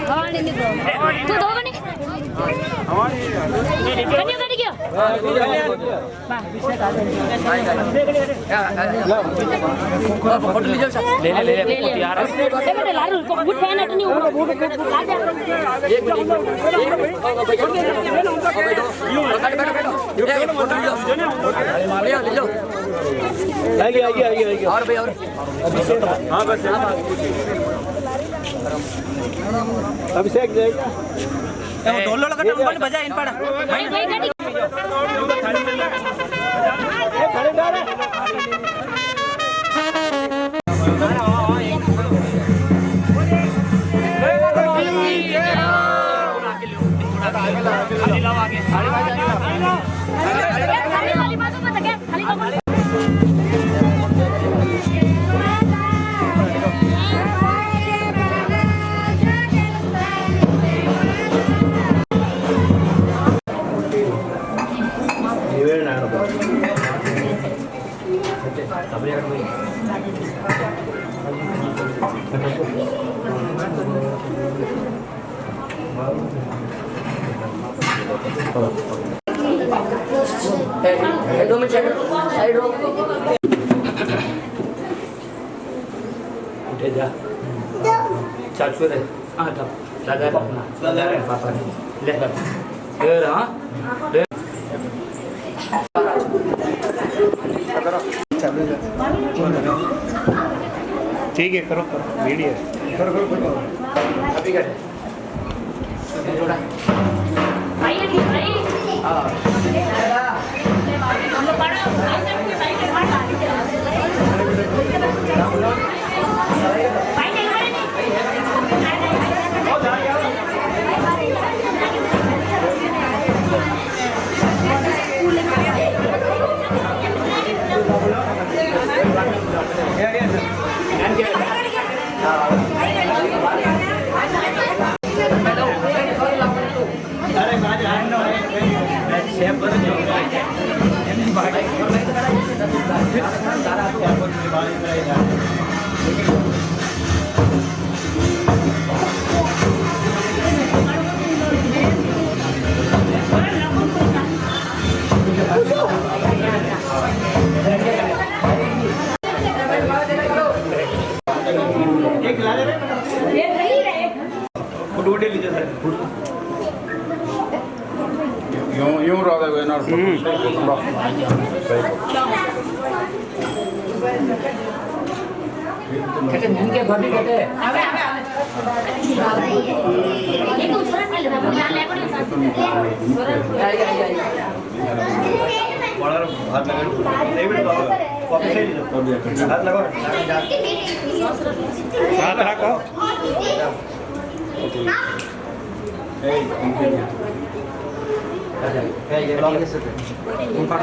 तू दो बनी कन्या बैठ गया फोटो ले जाओ ले ले ले यार बेटे लारू को गुड फैन है नहीं ऊपर गुड ला दे एक मिनट बैठो फोटो ले जाओ आगे और भाई और हां बस अभिषेक जाएगा ढोल लगा टम्पन बजा इन पड़ा भाई भाई गाड़ी खड़े डाल खाली लाओ आगे खाली खाली बाजू मत क्या खाली बाजू दो मिनट साइड रो उठे जा चल छुए हां दादा पापा ले हां ठीक है करो वीडियो करो अभी कर जोड़ा भाई भाई हां हम लोग पढ़ा भाई ने पढ़ा भाई ने यूं रहा है ना कहते नींद के बॉडी कहते ये तो छोरा नहीं लगा यहां ले पड़े बड़ा हाथ लगा नहीं बेटा वापस ले लो हाथ लगाओ हाथ रखो ये लॉन्ग से उन पर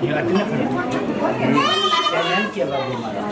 ये अटने खड़े प्लान किया बाबू हमारा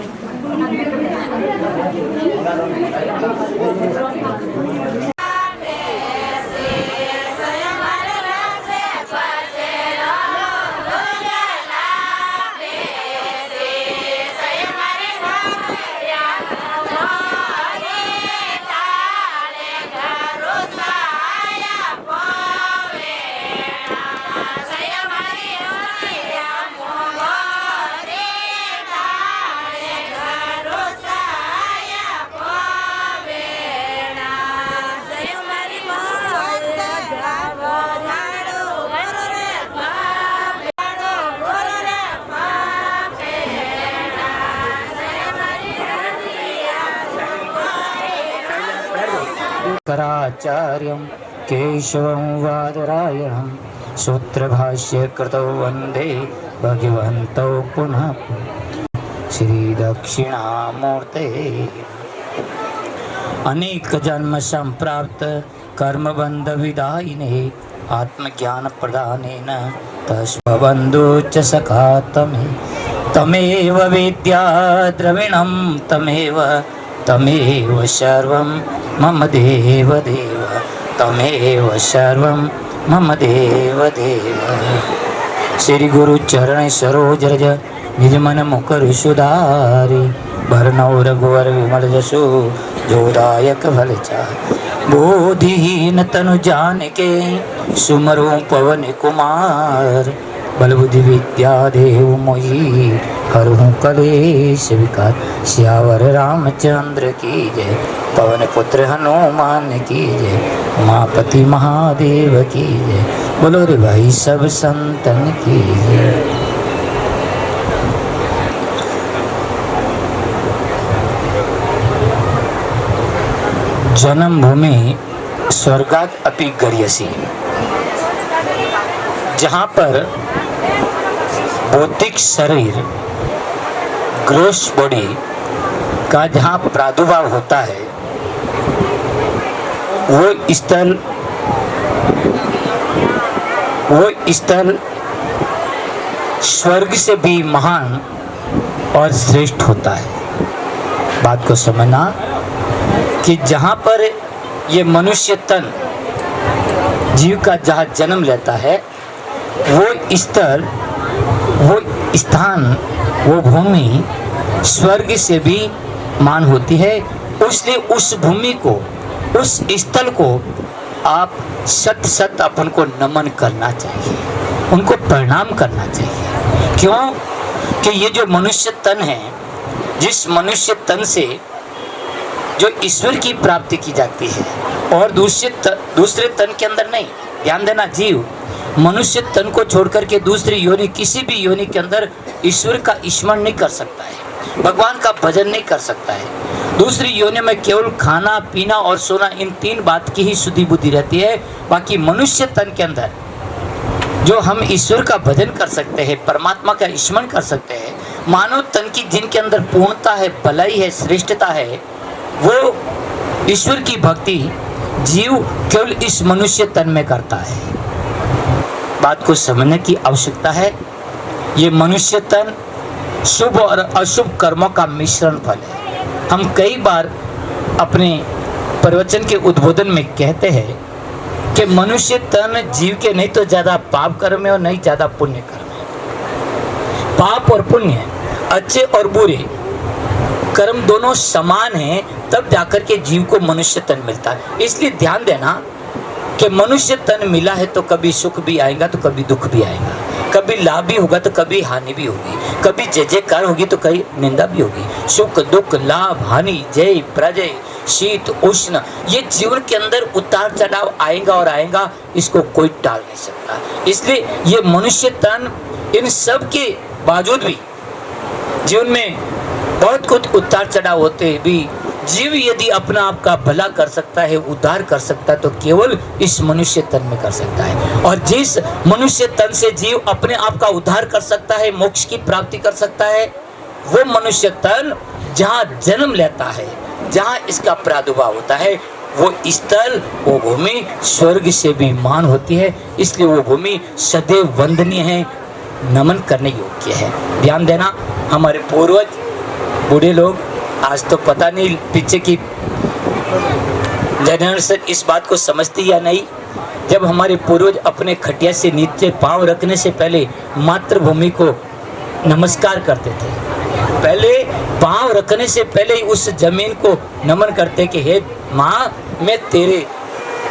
शंकराचार्यं केशवं वादरायणं सूत्रभाष्यकृतौ वन्दे भगवन्तौ पुनः श्री दक्षिणामूर्ते। अनेक जन्म संप्राप्त कर्मबंध विदायिने आत्मज्ञान प्रदानेन तस्मबन्धु च सखा तमेव विद्या द्रविणं तमेव सर्वं मम देव तमेव सर्वं मम देव देव। श्री गुरु चरण सरोज रज निज मन मुकर सुधारी। भरनौ रघुवर विमल जसु जोदायक फल चारि। बोधिहीन तनु जानिके सुमरो पवन कुमार। बल बुद्धि विद्या देव मोहि हरहु कलेश विकार। सियावर रामचंद्र की जय, पवन पुत्र हनुमान की जय, उमापति महादेव की जय। बोलो रे भाई सब संतन की जय। जन्मभूमि स्वर्गात् अपि गरीयसी। जहाँ पर भौतिक शरीर ग्रोस बॉडी का जहाँ प्रादुर्भाव होता है, वो स्थल स्वर्ग से भी महान और श्रेष्ठ होता है। बात को समझना कि जहाँ पर ये मनुष्य तन जीव का जहाँ जन्म लेता है, वो स्थल, वो स्थान, वो भूमि स्वर्ग से भी मान होती है। इसलिए उस भूमि को, उस स्थल को आप सत सत अपन को नमन करना चाहिए, उनको प्रणाम करना चाहिए। क्यों कि ये जो मनुष्य तन है, जिस मनुष्य तन से जो ईश्वर की प्राप्ति की जाती है और दूसरे तन के अंदर नहीं। ध्यान देना, जीव मनुष्य तन को छोड़कर के दूसरी योनि, किसी भी योनि के अंदर ईश्वर का स्मरण नहीं कर सकता है, भगवान का भजन नहीं कर सकता है। दूसरी योनि में केवल खाना पीना और सोना, इन तीन बात की ही शुद्धि बुद्धि रहती है। बाकी मनुष्य तन के अंदर जो हम ईश्वर का भजन कर सकते हैं, परमात्मा का स्मरण कर सकते हैं, मानव तन की जिनके अंदर पूर्णता है, भलाई है, श्रेष्ठता है, वो ईश्वर की भक्ति जीव केवल इस मनुष्य तन में करता है। बात को समझने की आवश्यकता है। ये मनुष्य तन शुभ और अशुभ कर्मों का मिश्रण फल है। हम कई बार अपने प्रवचन के उद्बोधन में कहते हैं कि मनुष्य तन जीव के नहीं तो ज्यादा पाप कर्म है और नहीं ज्यादा पुण्य कर्म है। पाप और पुण्य, अच्छे और बुरे कर्म दोनों समान हैं, तब जाकर के जीव को मनुष्य तन मिलता है। इसलिए ध्यान देना कि मनुष्य तन मिला है तो कभी सुख भी आएगा तो कभी दुख भी आएगा, कभी लाभ भी होगा तो कभी हानि भी होगी, कभी जय जयकार होगी तो कभी निंदा भी होगी। सुख दुख लाभ हानि, जय प्रजय, शीत उष्ण, ये जीवन के अंदर उतार चढ़ाव आएगा और आएगा, इसको कोई टाल नहीं सकता। इसलिए ये मनुष्य तन, इन सब के बावजूद भी जीवन में बहुत कुछ उतार चढ़ाव होते भी जीव यदि अपना आप का भला कर सकता है, उद्धार कर सकता है, तो केवल इस मनुष्य तन में कर सकता है। और जिस मनुष्य तन से जीव अपने आप का उद्धार कर सकता है, मोक्ष की प्राप्ति कर सकता है, वो मनुष्य तन जहाँ जन्म लेता है, जहाँ इसका प्रादुर्भाव होता है, वो स्थल, वो भूमि स्वर्ग से भी मान होती है। इसलिए वो भूमि सदैव वंदनीय है, नमन करने योग्य है। ध्यान देना, हमारे पूर्वज बूढ़े लोग, आज तो पता नहीं पीछे की जनरेशन इस बात को समझती या नहीं, जब हमारे पूर्वज अपने खटिया से नीचे पांव रखने से पहले मातृभूमि को नमस्कार करते थे। पहले पांव रखने से पहले ही उस जमीन को नमन करते कि हे माँ, मैं तेरे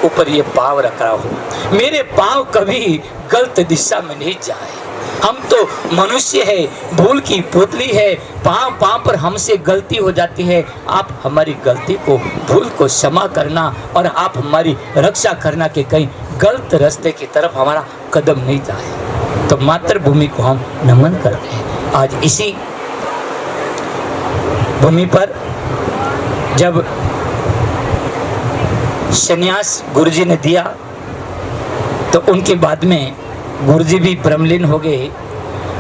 ऊपर ये पांव रख रहा हूँ, मेरे पांव कभी गलत दिशा में नहीं जाए। हम तो मनुष्य है, भूल की पुतली है, पांव पांव पर हमसे गलती हो जाती है। आप हमारी गलती को, भूल को क्षमा करना और आप हमारी रक्षा करना कि कहीं गलत रास्ते की तरफ हमारा कदम नहीं जाए। तो मातृभूमि को हम नमन करते हैं। आज इसी भूमि पर जब संन्यास गुरुजी ने दिया तो उनके बाद में गुरुजी भी ब्रह्मलीन हो गए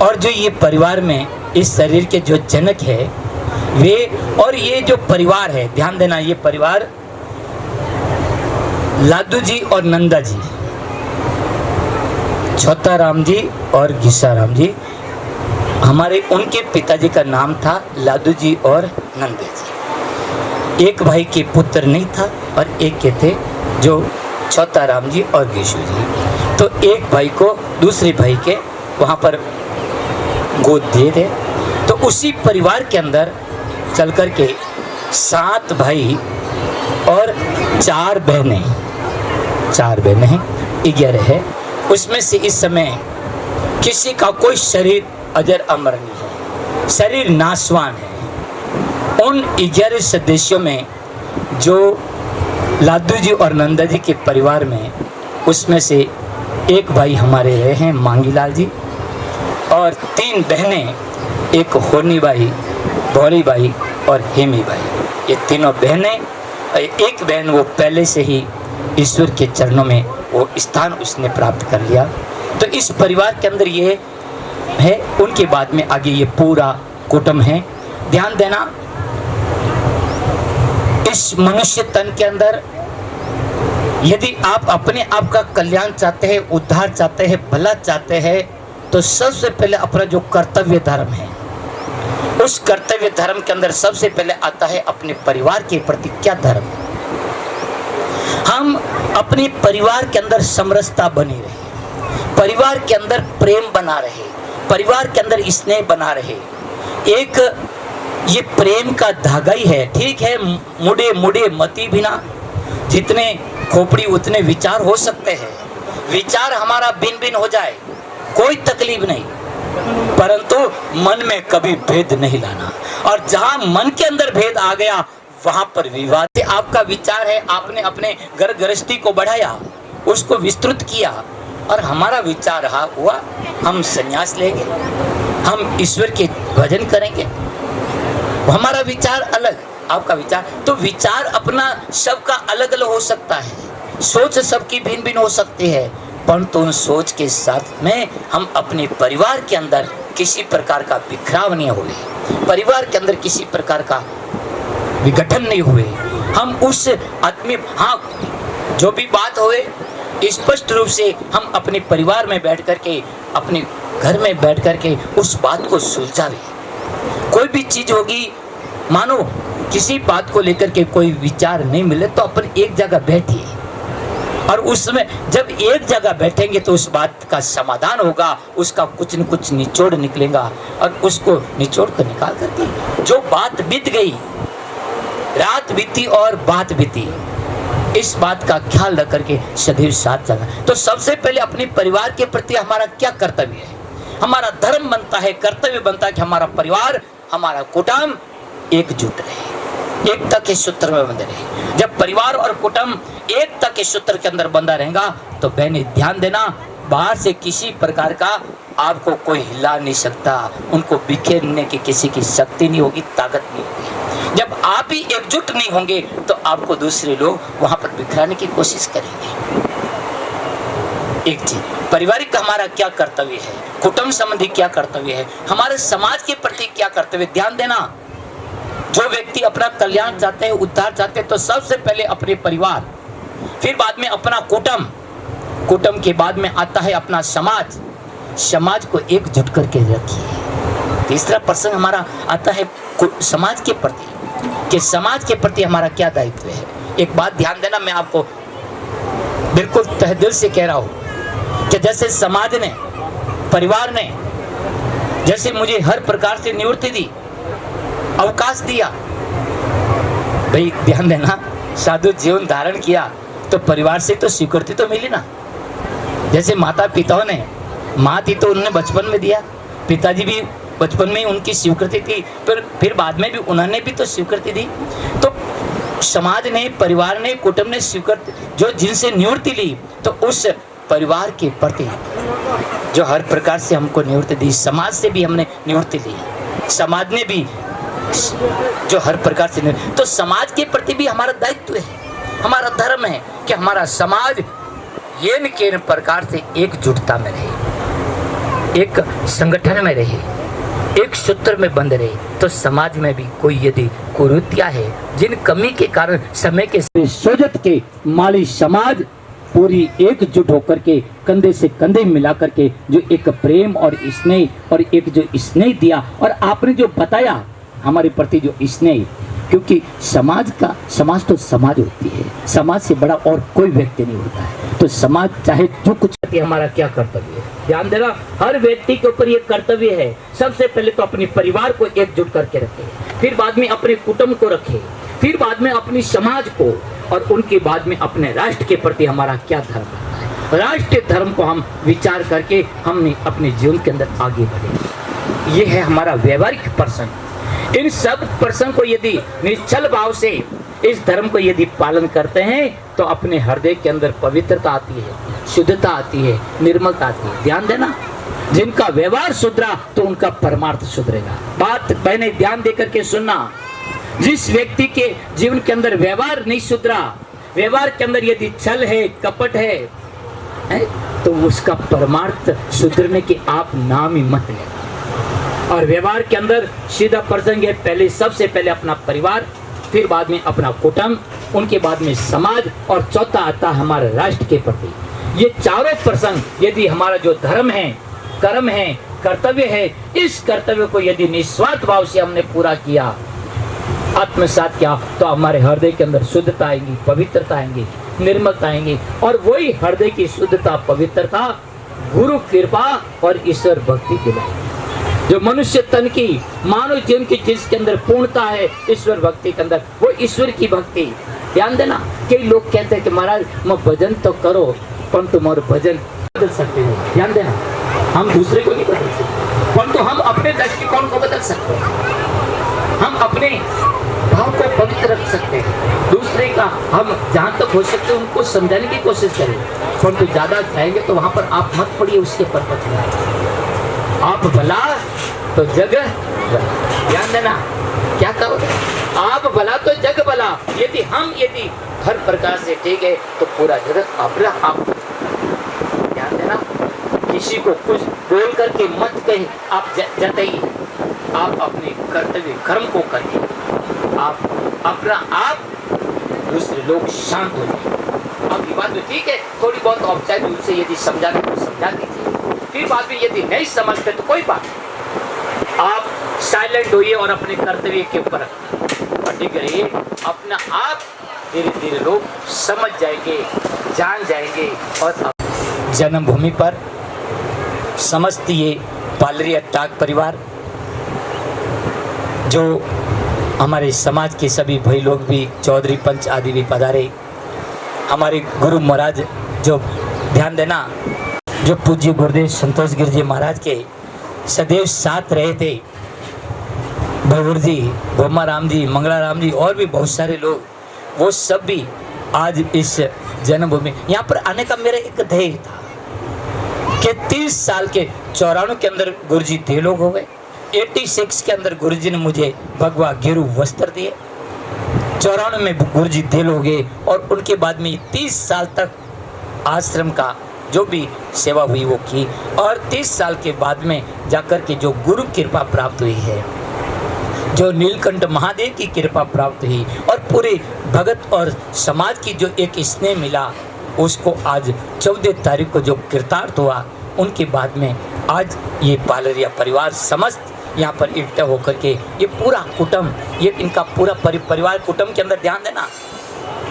और जो ये परिवार में इस शरीर के जो जनक है वे, और ये जो परिवार है, ध्यान देना, ये परिवार लादू जी और नंदा जी, छोटा राम जी और घिसा राम जी, हमारे उनके पिताजी का नाम था लादू जी और नंदे जी। एक भाई के पुत्र नहीं था और एक के थे जो छोताराम जी और गेशु जी। तो एक भाई को दूसरे भाई के वहाँ पर गोद दिए थे। तो उसी परिवार के अंदर चल कर के 7 भाई और 4 बहनें 11 है। उसमें से इस समय किसी का कोई शरीर अजर अमर नहीं है, शरीर नाशवान है। उन 11 सदस्यों में जो लादू जी और नंदा जी के परिवार में, उसमें से एक भाई हमारे रहे हैं मांगीलाल जी, और 3 बहनें, एक होनी बाई, भोली बाई और हेमी बाई। ये तीनों बहनें, एक बहन वो पहले से ही ईश्वर के चरणों में वो स्थान उसने प्राप्त कर लिया। तो इस परिवार के अंदर ये है। उनके बाद में आगे ये पूरा कुटुंब है। ध्यान देना, इस मनुष्य तन के अंदर यदि आप अपने आप का कल्याण चाहते हैं, उद्धार चाहते हैं, भला चाहते हैं, तो सबसे पहले अपना जो कर्तव्य धर्म है, उस कर्तव्य धर्म के अंदर सबसे पहले आता है अपने परिवार के प्रति क्या धर्म। हम अपने परिवार के अंदर समरसता बनी रहे, परिवार के अंदर प्रेम बना रहे, परिवार के अंदर स्नेह बना रहे। एक ये प्रेम का धागा ही है। ठीक है, मुड़े मुड़े मती बिना, जितने खोपड़ी उतने विचार हो सकते हैं। विचार हमारा भिन्न भिन्न हो जाए, कोई तकलीफ नहीं, परंतु मन में कभी भेद नहीं लाना। और जहां मन के अंदर भेद आ गया, वहां पर विवाद। आपका विचार है, आपने अपने घर गृहस्थी को बढ़ाया, उसको विस्तृत किया, और हमारा विचार रहा हुआ हम संन्यास लेंगे, हम ईश्वर के भजन करेंगे। हमारा विचार अलग, आपका विचार। तो विचार अपना सबका अलग अलग हो सकता है, सोच सबकी भिन्न भिन्न हो सकती है, परंतु उन सोच के साथ में हम अपने परिवार के अंदर किसी प्रकार का बिखराव नहीं हुए, परिवार के अंदर किसी प्रकार का विघटन नहीं हुए। हम उस आत्मी, हाँ, जो भी बात हुए स्पष्ट रूप से हम अपने परिवार में बैठ करके, अपने घर में बैठ करके उस बात को सुलझावे। कोई भी चीज होगी, मानो किसी बात को लेकर के कोई विचार नहीं मिले, तो अपन एक जगह बैठिए, और उसमें जब एक जगह बैठेंगे तो उस बात का समाधान होगा, उसका कुछ न कुछ निचोड़ निकलेगा, और उसको निचोड़ कर निकाल करके जो बात बीत गई, रात बीती और बात बीती, इस बात का ख्याल रख करके सदैव साथ चलना। तो सबसे पहले अपने परिवार के प्रति हमारा क्या कर्तव्य है, हमारा धर्म बनता है, कर्तव्य बनता है कि हमारा परिवार, हमारा कुटुंब एकजुट रहे, एकता के सूत्र में बंधे रहे। जब परिवार और कुटुंब एकता के सूत्र के अंदर बंधा रहेगा, तो बहनें ध्यान देना, बाहर से किसी प्रकार का आपको कोई हिला नहीं सकता, उनको बिखेरने की किसी की शक्ति नहीं होगी, ताकत नहीं होगी। जब आप ही एकजुट नहीं होंगे, तो आपको दूसरे लोग वहां पर बिखराने की कोशिश करेंगे। एक चीज, पारिवारिक हमारा क्या कर्तव्य है, कुटुंब संबंधी क्या कर्तव्य है, हमारे समाज के प्रति क्या कर्तव्य। ध्यान देना, जो व्यक्ति अपना कल्याण चाहते हैं, उद्धार चाहते हैं, तो सबसे पहले अपने परिवार, फिर बाद में अपना कुटुंब, कुटुंब के बाद में आता है अपना समाज, समाज को एकजुट करके रखिए। तीसरा प्रसंग हमारा आता है समाज के प्रति, कि समाज के प्रति हमारा क्या दायित्व है। एक बात ध्यान देना, मैं आपको बिल्कुल तहे दिल से कह रहा हूं कि जैसे समाज ने, परिवार ने जैसे मुझे हर प्रकार से निवृत्ति दी, अवकाश दिया, भाई ध्यान देना, साधु जीवन धारण किया तो परिवार से तो स्वीकृति तो मिली ना। जैसे माता पिताओं ने, माँ थी तो उन्होंने बचपन में दिया, पिताजी भी बचपन में ही उनकी स्वीकृति थी, फिर बाद में भी उन्होंने भी तो स्वीकृति दी। तो समाज ने, परिवार ने, कुटुंब ने स्वीकृति, जो जिनसे निवृत्ति ली, तो उस परिवार के प्रति जो हर प्रकार से हमको निवृत्ति दी, समाज से भी हमने निवृत्ति ली, समाज ने भी जो हर प्रकार से, तो समाज के प्रति भी हमारा दायित्व है, हमारा धर्म है कि हमारा समाज ये न के प्रकार से एकजुटता में रहे, एक संगठन में रहे, एक सूत्र में बंध रहे। तो समाज में भी कोई यदि कुरीतियां है, जिन कमी के कारण समय के सोजत के माली समाज पूरी एकजुट होकर के कंधे से कंधे मिला करके जो एक प्रेम और स्नेह, और एक जो स्नेह दिया, और आपने जो बताया हमारे प्रति जो स्नेह, क्योंकि समाज तो समाज होती है, समाज से बड़ा और कोई व्यक्ति नहीं होता है। तो समाज चाहे जो कुछ, हमारा क्या कर्तव्य है, ध्यान देना, हर व्यक्ति के ऊपर ये कर्तव्य है, सबसे पहले तो अपने परिवार को एकजुट करके रखे, फिर बाद में अपने कुटुंब को रखे, फिर बाद में अपनी समाज को, और उनके बाद में अपने राष्ट्र के प्रति हमारा क्या धर्म है। राष्ट्रीय धर्म को हम विचार करके हमने अपने जीवन के अंदर आगे बढ़े। ये है हमारा व्यवहारिक प्रसंग। इन सब प्रसंग को यदि निश्चल भाव से इस धर्म को यदि पालन करते हैं तो अपने हृदय के अंदर पवित्रता आती है, शुद्धता आती है, निर्मलता आती है। ध्यान देना, जिनका व्यवहार सुधरा तो उनका परमार्थ सुधरेगा। बात मैंने ध्यान देकर के सुनना, जिस व्यक्ति के जीवन के अंदर व्यवहार नहीं सुधरा, व्यवहार के अंदर यदि छल है, कपट है, तो उसका परमार्थ सुधरने के आप नाम ही मत लेना। और व्यवहार के अंदर सीधा प्रसंग है, पहले सबसे पहले अपना परिवार, फिर बाद में अपना कुटुंब, उनके बाद में समाज, और चौथा आता हमारे राष्ट्र के प्रति। ये चारों प्रसंग यदि हमारा जो धर्म है, कर्म है, कर्तव्य है, इस कर्तव्य को यदि निस्वार्थ भाव से हमने पूरा किया, आत्मसात किया, तो हमारे हृदय के अंदर शुद्धता आएगी, पवित्रता आएंगी, निर्मलता आएंगी। और वही हृदय की शुद्धता, पवित्रता गुरु कृपा और ईश्वर भक्ति दिलाएगी। जो मनुष्य तन की, मानव जीवन की जिसके अंदर पूर्णता है ईश्वर भक्ति के अंदर, वो ईश्वर की भक्ति। ध्यान देना, कई लोग कहते हैं कि महाराज मैं भजन तो करो, परंतु मोर भजन बदल सकते हो। ध्यान देना, हम दूसरे को नहीं बदल सकते, परंतु हम अपने दृष्टिकोण को बदल सकते हैं, हम अपने भाव को पवित्र रख सकते हैं। दूसरे का हम जहाँ तक हो सकते हैं उनको समझाने की कोशिश करें, परंतु ज्यादा जाएंगे तो वहां पर आप मत पड़िए उसके पर्पज में। आप भला तो जग भला। ध्यान देना, क्या कहो, आप भला तो जग भला। यदि हर प्रकार से ठीक है तो पूरा जगत अपना आप। ध्यान देना, किसी को कुछ बोल करके मत कहे, आप जताइए, आप अपने कर्तव्य कर्म को करिए, आप अपना आप, दूसरे लोग शांत हो जाए। अब ये बात तो ठीक है, थोड़ी बहुत औपचारिक रूप से यदि समझाने को समझा दीजिए, फिर बाद में यदि नहीं समझते तो कोई बात नहीं, आप साइलेंट होइए और अपने कर्तव्य के ऊपर अटक रहिए। अपना आप धीरे धीरे लोग समझ जाएंगे, जान जाएंगे। और जन्मभूमि पर समस्त ये पालरिया टाक परिवार, जो हमारे समाज के सभी भाई लोग भी, चौधरी पंच आदि भी पधारे, हमारे गुरु महाराज जो, ध्यान देना, जो पूज्य गुरुदेव संतोष गिर जी महाराज के सदैव साथ रहे थे, भगुर जी, भोमा राम जी, मंगला राम जी, और भी बहुत सारे लोग, वो सब भी आज इस जन्मभूमि यहाँ पर आने का मेरा एक ध्येय था कि 30 साल के 94 के अंदर गुरु जी देह लोग हो गए, 86 के अंदर गुरु जी ने मुझे भगवा गेरू वस्त्र दिए, 94 में गुरु जी देह हो गए, और उनके बाद में 30 साल तक आश्रम का जो भी सेवा हुई वो की, और 30 साल के बाद में जाकर के जो गुरु कृपा प्राप्त हुई है, जो नीलकंठ महादेव की कृपा प्राप्त हुई, और पूरे भगत और समाज की जो एक स्नेह मिला, उसको आज 14 तारीख को जो कृतार्थ हुआ, उनके बाद में आज ये पालरिया परिवार समस्त यहाँ पर इकट्ठा होकर के ये पूरा कुटुंब, ये इनका पूरा परिवार कुटुंब के अंदर, ध्यान देना,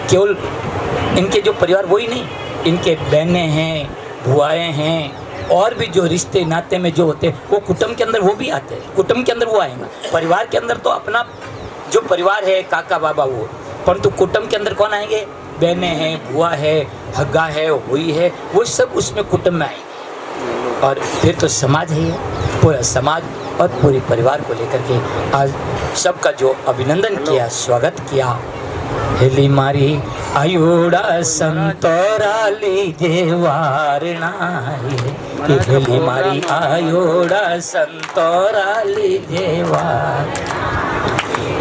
केवल इनके जो परिवार वही नहीं, इनके बहनें हैं, बुआएं हैं, और भी जो रिश्ते नाते में जो होते हैं वो कुटुंब के अंदर वो भी आते हैं, कुटुंब के अंदर वो आएगा। परिवार के अंदर तो अपना जो परिवार है, काका बाबा वो, परंतु कुटुंब के अंदर कौन आएंगे, बहनें हैं, बुआ है, हग्गा है, हुई है, वो सब उसमें कुटुंब में आएंगे। और फिर तो समाज ही है, पूरा समाज और पूरे परिवार को लेकर के आज सबका जो अभिनंदन किया, स्वागत किया। हेली मारी आयोड़ा संतोरा लीजे वारणा, हेली मारी आयोड़ा संतोरा लीजे वार,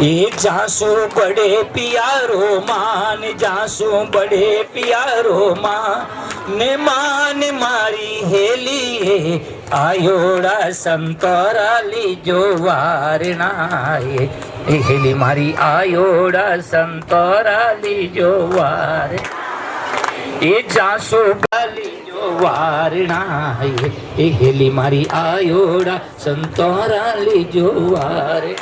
ये जासू बड़े पियारो मान, जासू बड़े पियारो मान मारी हेली आयोड़ा संतोरा लीजो वारणा, हेली मारी आयोड़ा संतोरा लीजो वार, ये जासू लीजो वारणा, हेली मारी आयोड़ा संतोरा लीजो वार।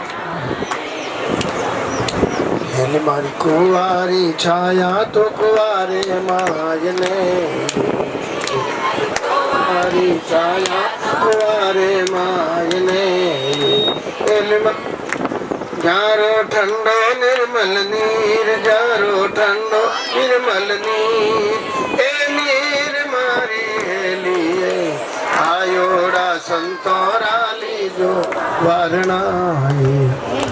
एल मारी कुंवारी छाया तो कुंवारे मायने, कुंवारी छाया कुंवारे मायने। एल जारो ठंडो निर्मल नीर, जारो ठंडो निर्मल नीर, ए नीर मारी हेलिए आयोड़ा संतोरा लीजो वारणाई।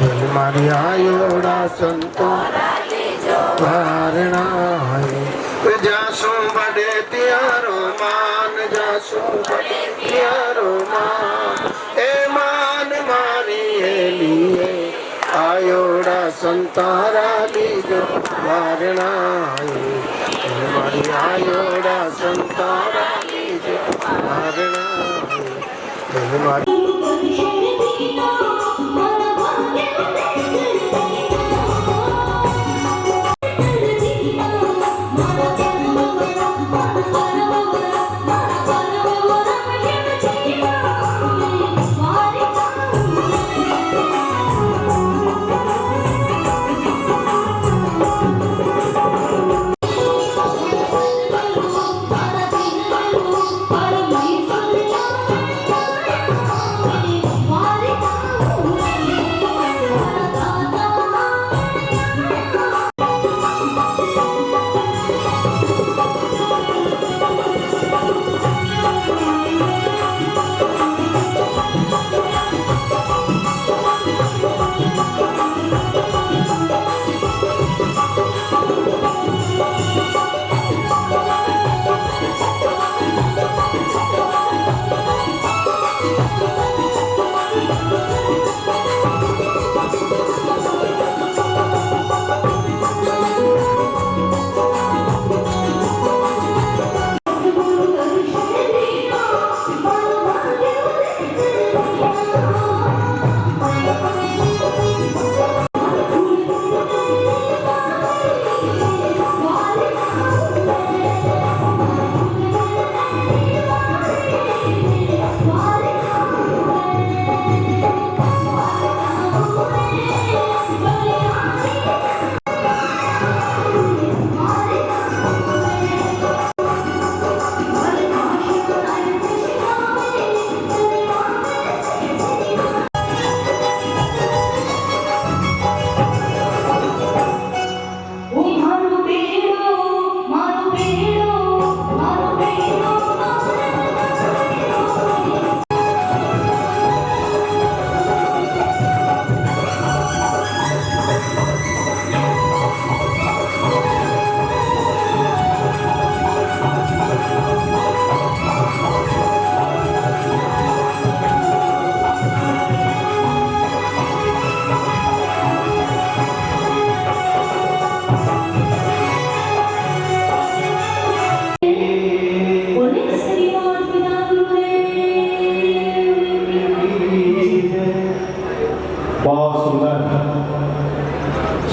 एल मारी आयोड़ा संतोरा लीजो वारणाई। जासू बड़े तियारो मान, जासू बड़े तियारो मान, ए मान मारी हेलिए आयोड़ा संतारा लीजो वारणाई। मारी आयोड़ा संतारा लीजो वारणाई।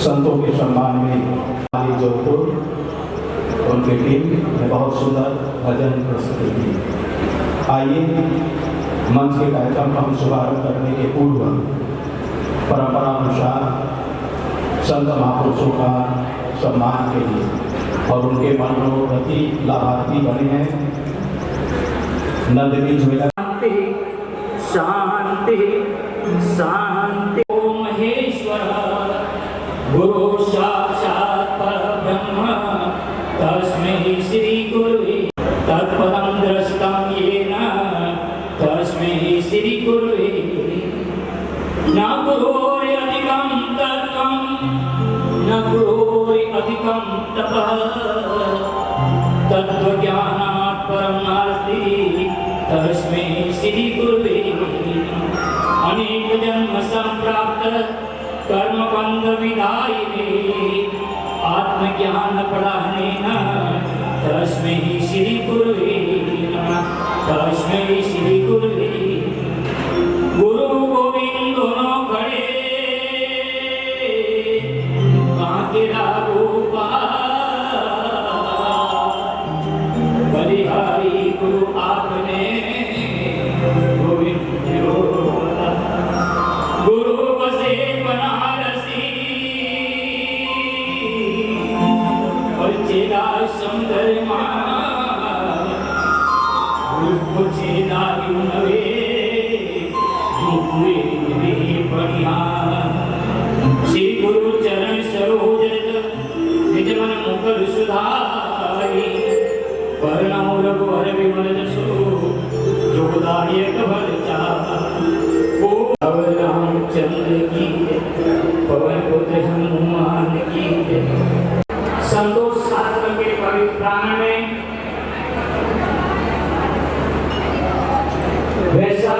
संतों के सम्मान में जोधपुर उनके टीम ने बहुत सुंदर भजन प्रस्तुत की। आइए मंच के कार्यक्रम का हम शुभारंभ करने के पूर्व परंपरा अनुसार संत महापुरुषों का सम्मान के लिए और उनके मनोरथी लाभार्थी बने हैं नंदिनी ज्वेलर। शांति शांति। ओम महेश्वर गुरु साक्षात् परब्रह्म तस्मै श्री गुरुवे तत्पदं दृष्टं येन तस्मै श्री गुरुवे। न गुरोरधिकं तत्त्वं न गुरोरधिकं तपः तत्त्वज्ञानात् परं नास्ति तस्मै श्री गुरुवे। अनेक जन्म संप्राप्त कर्मबंध विदायिने आत्मज्ञान प्रदानेन तस्मै श्री गुरुवे नमः। तस्मै श्री गुरुवे। गुरु गोविंद दोनों खड़े कांकेरा रूपा बलिहारी गुरु आपने गोविंद गुरु बसे बनारसी सौंदर्य मुझे लागी नवे श्री गुरु चरण सरोज निज मन मुकुर सुधारी वर्णो रघुवर विमल जसो जोदायक भरता ओ रामचंद्र की पवन पुत्र हनुमान की संतोष शास्त्र के पवित्र प्राण में वैसा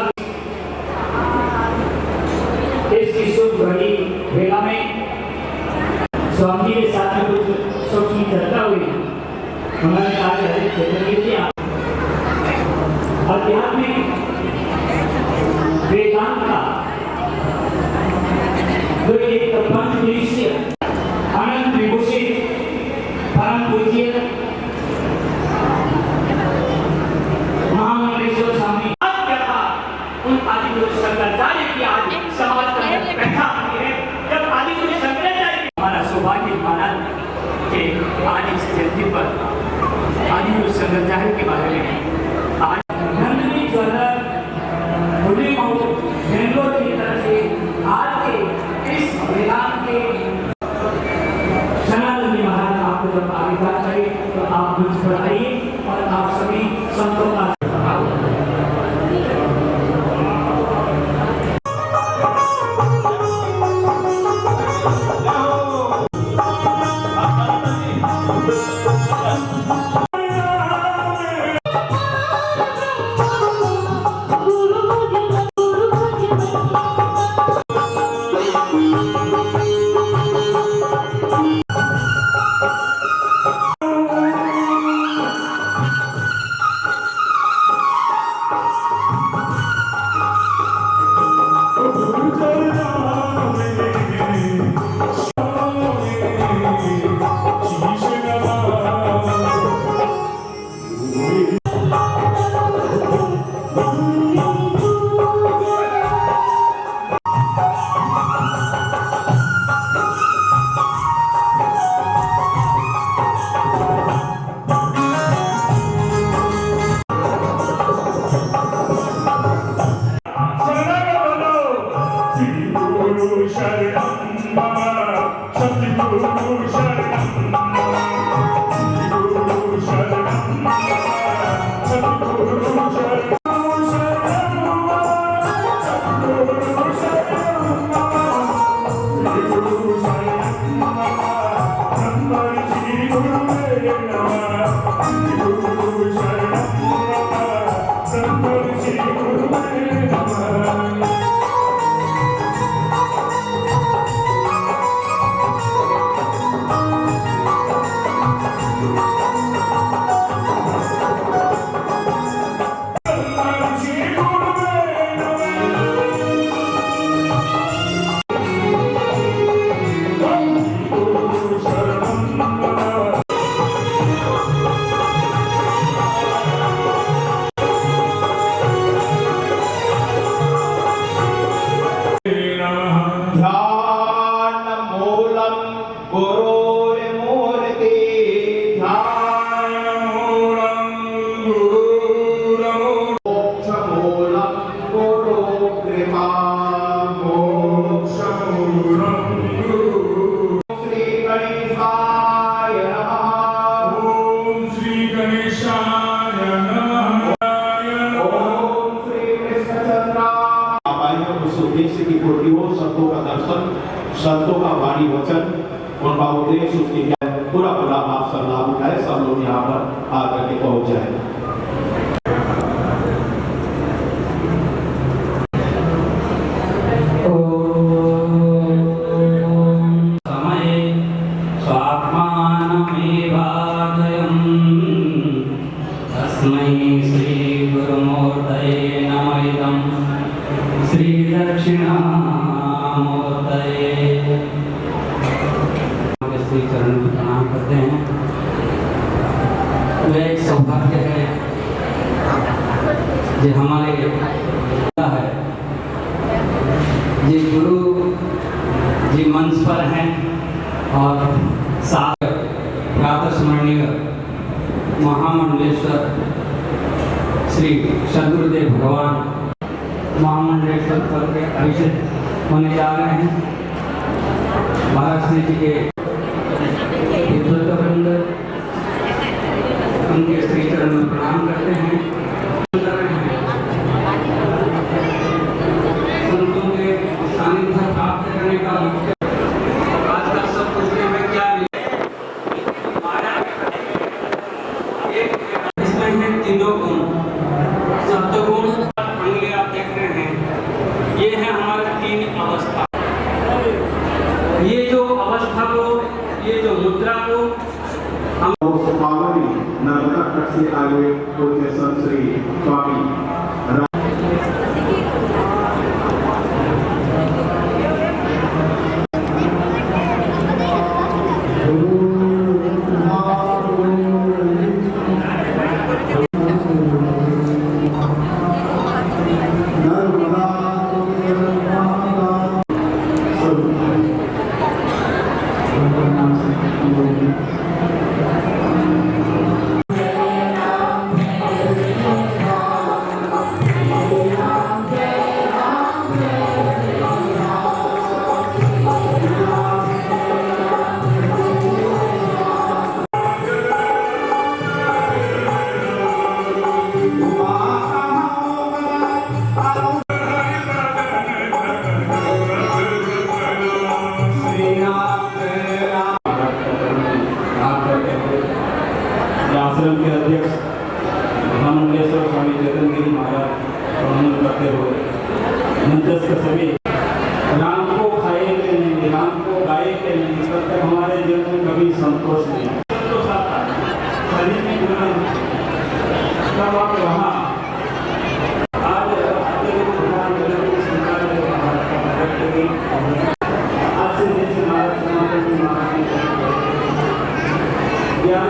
इसकी शुभ घड़ी वेला में स्वामी के साथ में कुछ सूक्ष्म चर्चा हुई। उन्होंने कहा आध्यात्मिक वेदांत का जो एक पंच दृश्य अनंत विभूषित परम पूज्य महामंडलेश्वर स्वामी उन आदिगुरु शंकराचार्य की आज समाज में बैठा है। जब आदिगुरु शंकराचार्य हमारा सौभाग्य माना कि आज इस जयंती पर आदिगुरु शंकराचार्य के बारे में आज नंदिनी ज्वेलर मुरली महू बेंगलोर की तरफ से आज के इस वेदांत के सनातन जी महाराज आपको जब आगे बात करें तो आप मुझ पर आइए और आप सभी संतों का संतों का वाणी वचन उनका उपदेश उसकी पूरा पूरा आप सब लाभ उठाए, सब लोग यहाँ पर आकर के पहुंच जाए। चरण में प्रणाम करते हैं। वह एक सौभाग्य है जो हमारे है जी गुरु जी मंच पर हैं और साथ प्रातः स्मरणीय महामंडलेश्वर श्री सदगुरुदेव भगवान महामंडलेश्वर पद के अभिषेक होने जा रहे हैं। महाराज श्री जी के वृंद उनके श्री चरण में प्रणाम करते हैं। संतों के सानिध्य प्राप्त करने का मुख्य आज का सब कुछ में क्या इसमें है तीनों गुण, सत्वगुण अंगे आप देख रहे हैं। ये है हमारा तीन अवस्था। ये जो अवस्था को, ये जो मुद्रा को हम पावनी नर्मदा तट से आगे पूज्य संत श्री स्वामी आश्रम के अध्यक्ष महामंडलेश्वर स्वामी जगनगिरी महाराज प्रणाम करते हुए मंचस्थ सभी राम को खाए के नहीं, राम को गाए के नहीं, तब तक हमारे जीवन में कभी संतोष नहीं। संतोष आता है शरीर में तब आप वहाँ आज आज से देश महाराज ज्ञान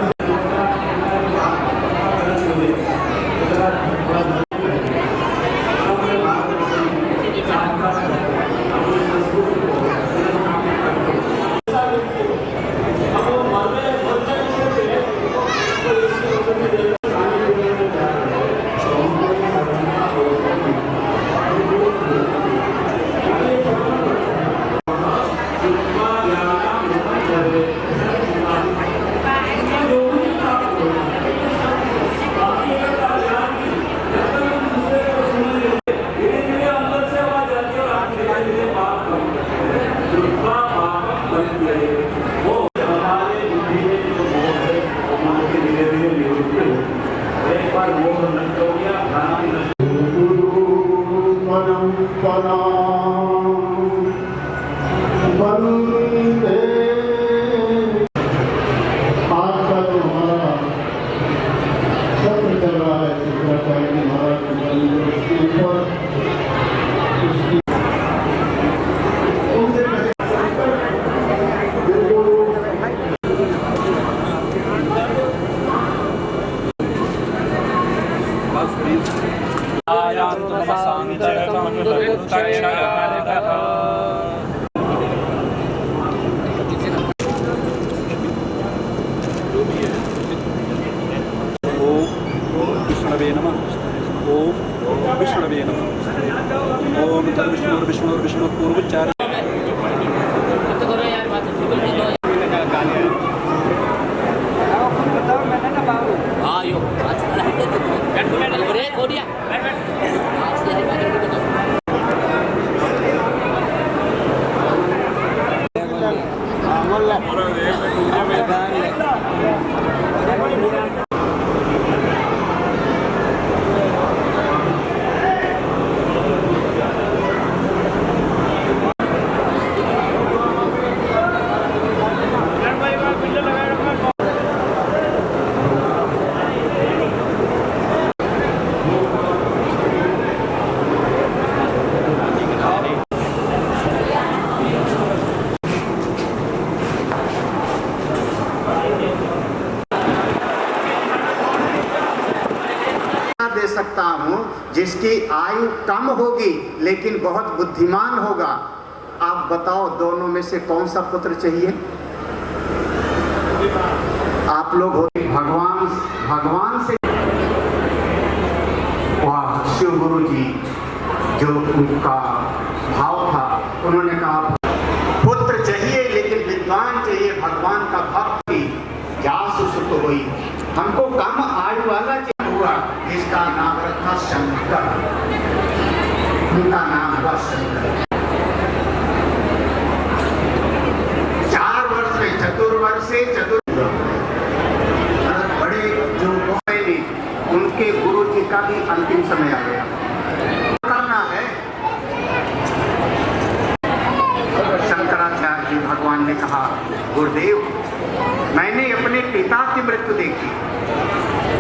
विष्णवे नमः। ओम विष्णवे नमः। ओम विष्णु विष्णु पूर्वोच्चार दे सकता हूं जिसकी आयु कम होगी लेकिन बहुत बुद्धिमान होगा। आप बताओ दोनों में से कौन सा पुत्र चाहिए? आप लोग भगवान भगवान से वह शिव गुरु जी जो उनका भाव था, उन्होंने कहा पुत्र चाहिए लेकिन विद्वान चाहिए, भगवान का भक्त ही जास सुत हुई, हमको कम आयु वाला चाहिए हुआ, जिसका नाम रखा शंकर, उनका नाम हुआ शंकर। 4 वर्ष में चतुर्वर्ष से बड़े जो ने उनके गुरु जी का भी अंतिम समय आ गया। करना है शंकराचार्य जी भगवान ने कहा, गुरुदेव मैंने अपने पिता की मृत्यु देखी,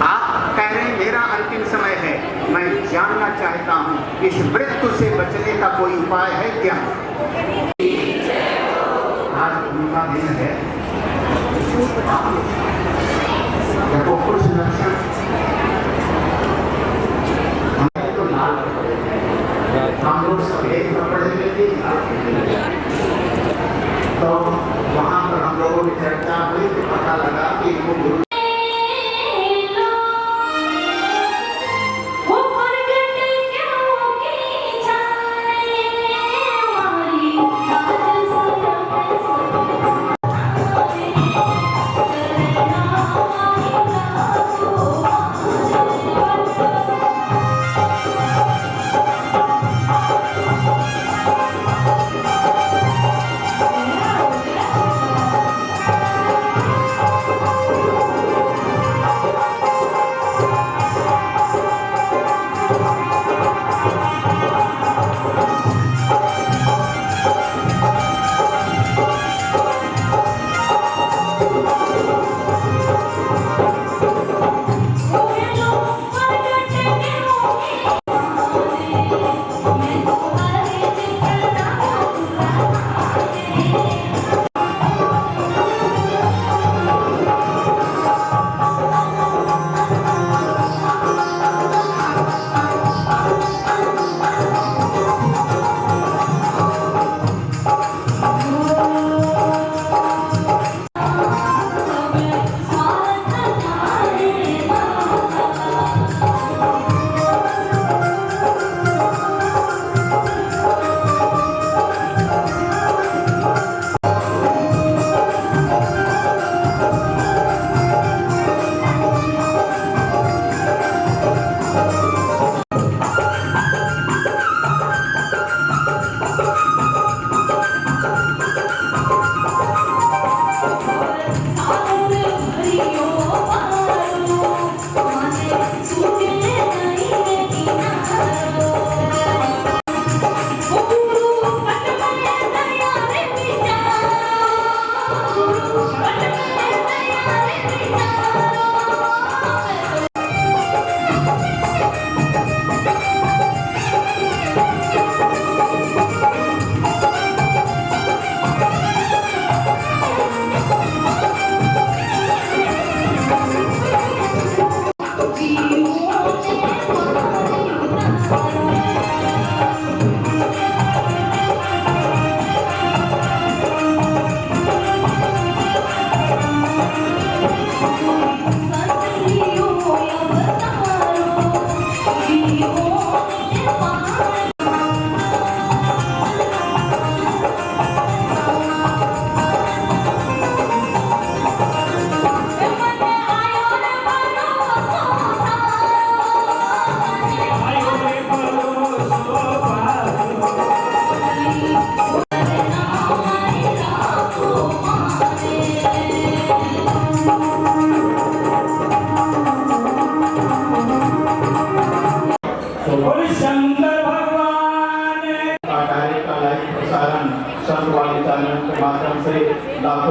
आप कह रहे हैं मेरा अंतिम समय है, मैं जानना चाहता हूं इस मृत्यु से बचने का कोई उपाय है क्या? आज उनका दिन है, देखो कुछ लक्षण तो लाल हम लोग सफेद कपड़े में भी, तो वहां पर हम लोगों की चर्चा हुई तो पता लगा कि वो गुरु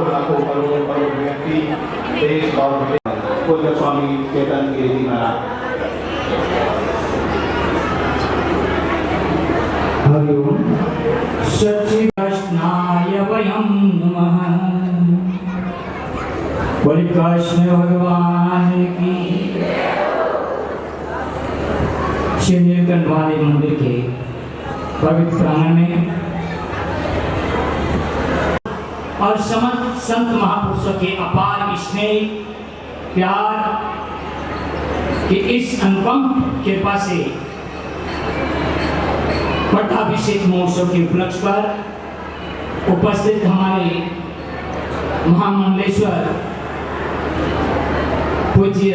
लाखों करोड़ों व्यक्ति देश और पूज्य स्वामी चेतन गिरि जी महाराज। हरिओम। सच्ची कृष्णाय वयं नमः। बोले कृष्ण भगवान की। श्री नीलकंठ वाले मंदिर के पवित्र प्रांगण में और समस्त संत महापुरुषों के अपार स्नेह, प्यार, आशीर्वाद, आशीर्वाद, आशीर्वाद, आशीर्वाद, आशीर्वाद, आशीर्वाद, आशीर्वाद, आशीर्वाद, आशीर्वाद, आशीर्वाद, आशीर्वाद, आशीर्वाद, आशीर्वाद, आशीर्वाद, आशीर्वाद, आशीर्वाद, आशीर्वाद, आशीर्वाद, कि इस अनुपम कृपा से पट्टाभिषेक महोत्सव के उपलक्ष्य पर उपस्थित हमारे महामंडलेश्वर पूज्य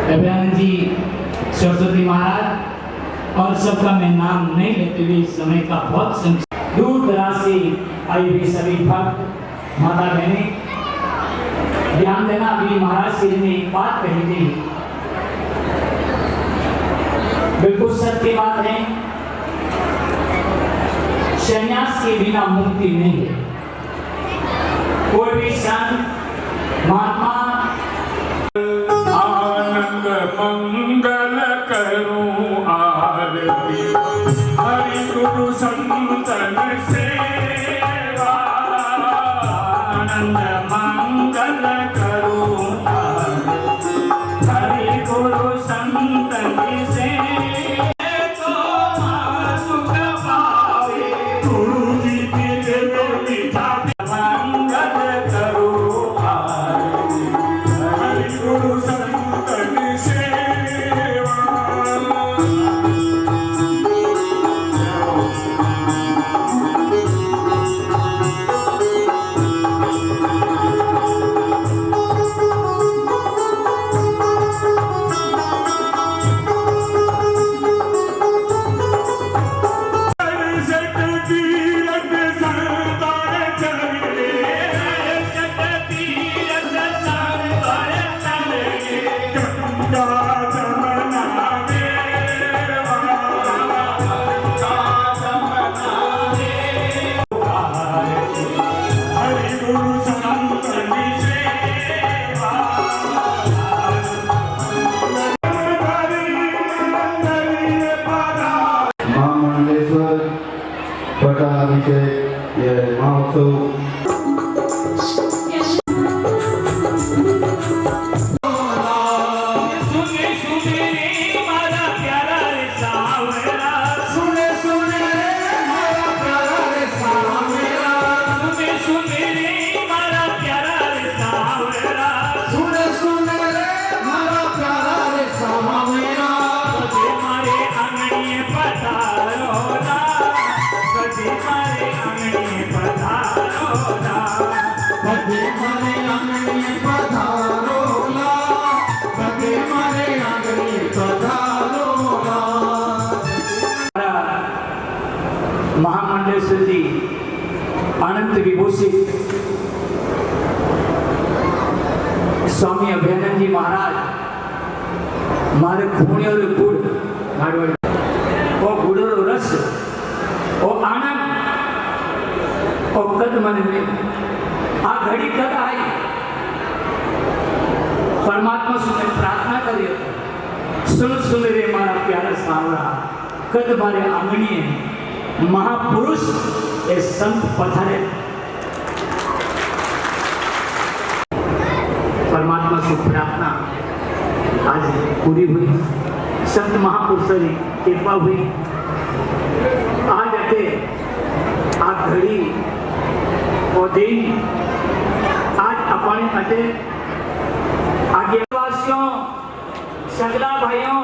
अभयानंद जी सरस्वती महाराज और सबका मैं नाम नहीं लेते हुए इस समय का बहुत दूर दराज से आई हुई सभी भक्त माता बहने ध्यान देना। अभी महाराज श्री ने एक बात कही थी, बिल्कुल सत्य बात है, संन्यास के बिना मुक्ति नहीं है। कोई भी संत महात्मा आनंद मंगल करूं आरती हरि गुरु संतन सेवा, आनंद मंगल करूं आरती हरि गुरु संतन सेवा, तो सुख पावे गुरु जी के मीठा मंगल करूं आरती हरि गुरु संतन सेवा। महामंडलेश्वर पट्टाभिषेक ये महोत्सव महामंडलेश्वर जी अनंत विभूषित स्वामी अभयानंद जी महाराज मारे खूने और गुड़ और गुड़ और रस और आनंद और कद मन में आ घड़ी कद आई परमात्मा से प्रार्थना करिए, सुन रे मारा प्यारा सावरा कद मारे आंगणीए महापुरुष ए संत पधारे। परमात्मा से प्रार्थना आज पूरी हुई, संत महापुरुषों की कृपा हुई। आज अटे आ घड़ी और दिन आज अपने अटे आगे वासियों सगला भाइयों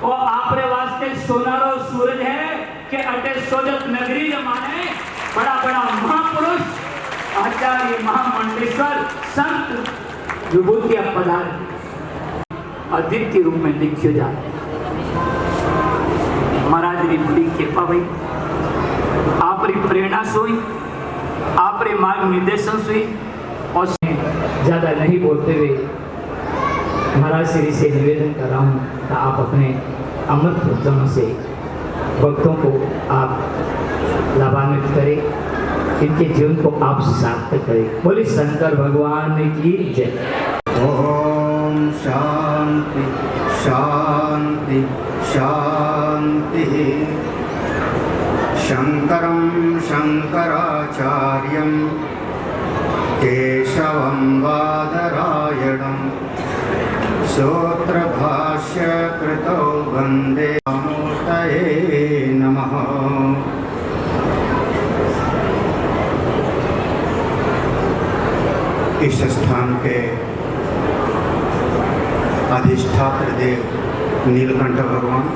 और आपरे वास्ते सोनारो सूरज है कि अटे सोजत नगरी माने बड़ा बड़ा महापुरुष आचार्य महामंडलेश्वर संत विभूति पदार्थ अद्वितीय रूप में लिखियो जाए। महाराज री बड़ी कृपा हुई, आप री प्रेरणा सोई, आप रे मार्ग निर्देशन सोई। और ज्यादा नहीं बोलते हुए महाराज श्री से निवेदन कर रहा हूँ कि आप अपने अमृत वचनों से भक्तों को आप लाभान्वित करें, इनके जीवन को आप सार्थक करें। बोले शंकर भगवान की जय। ओम शांति शांति शांति। शंकरं शंकराचार्यं केशवं बादरायणं सूत्रभाष्य कृतौ वन्दे मूर्तये नमः। इस स्थान पे अधिष्ठात्र देव नीलकंठ भगवान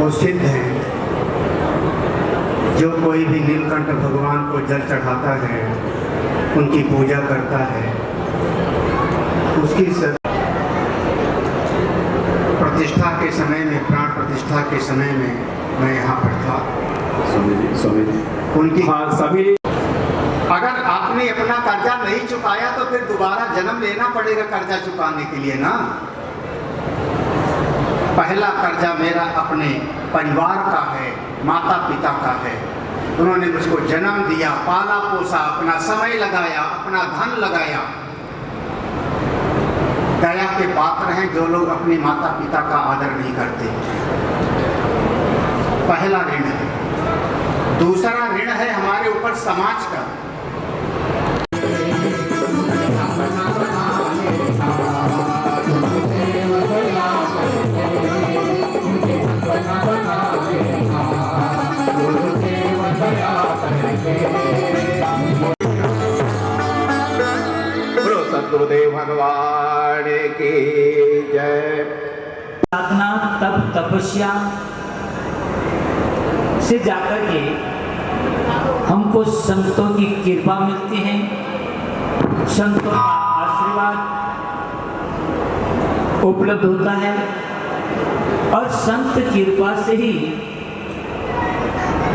और सिद्ध हैं। जो कोई भी नीलकंठ भगवान को जल चढ़ाता है, उनकी पूजा करता है, उसकी प्रतिष्ठा के समय में, प्राण प्रतिष्ठा के समय में मैं यहाँ पर था। स्वामी जी उनकी हाँ सभी। अगर आपने अपना कर्जा नहीं चुकाया तो फिर दोबारा जन्म लेना पड़ेगा कर्जा चुकाने के लिए ना। पहला कर्जा मेरा अपने परिवार का है, माता पिता का है। उन्होंने मुझको जन्म दिया, पाला पोसा, अपना समय लगाया, अपना धन लगाया। दया के पात्र हैं जो लोग अपने माता पिता का आदर नहीं करते। पहला ऋण है। दूसरा ऋण है हमारे ऊपर समाज का। सदगुरुदेव भगवान की जय। साधना तप तपस्या से जाकर के हमको संतों की कृपा मिलती है, संतों का आशीर्वाद उपलब्ध होता है और संत कृपा से ही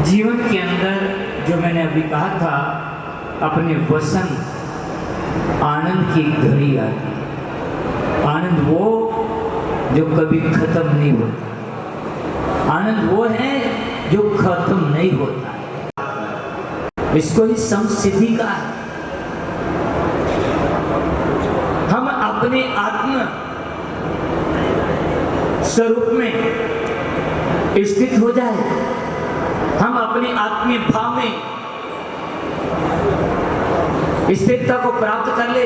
जीवन के अंदर, जो मैंने अभी कहा था, अपने वसंत आनंद की घड़ी आती है। आनंद वो जो कभी खत्म नहीं होता, आनंद वो है जो खत्म नहीं होता है। इसको ही समसिद्धि का है। हम अपने आत्म स्वरूप में स्थित हो जाए, हम अपने आत्मीय भाव में स्थिरता को प्राप्त कर ले।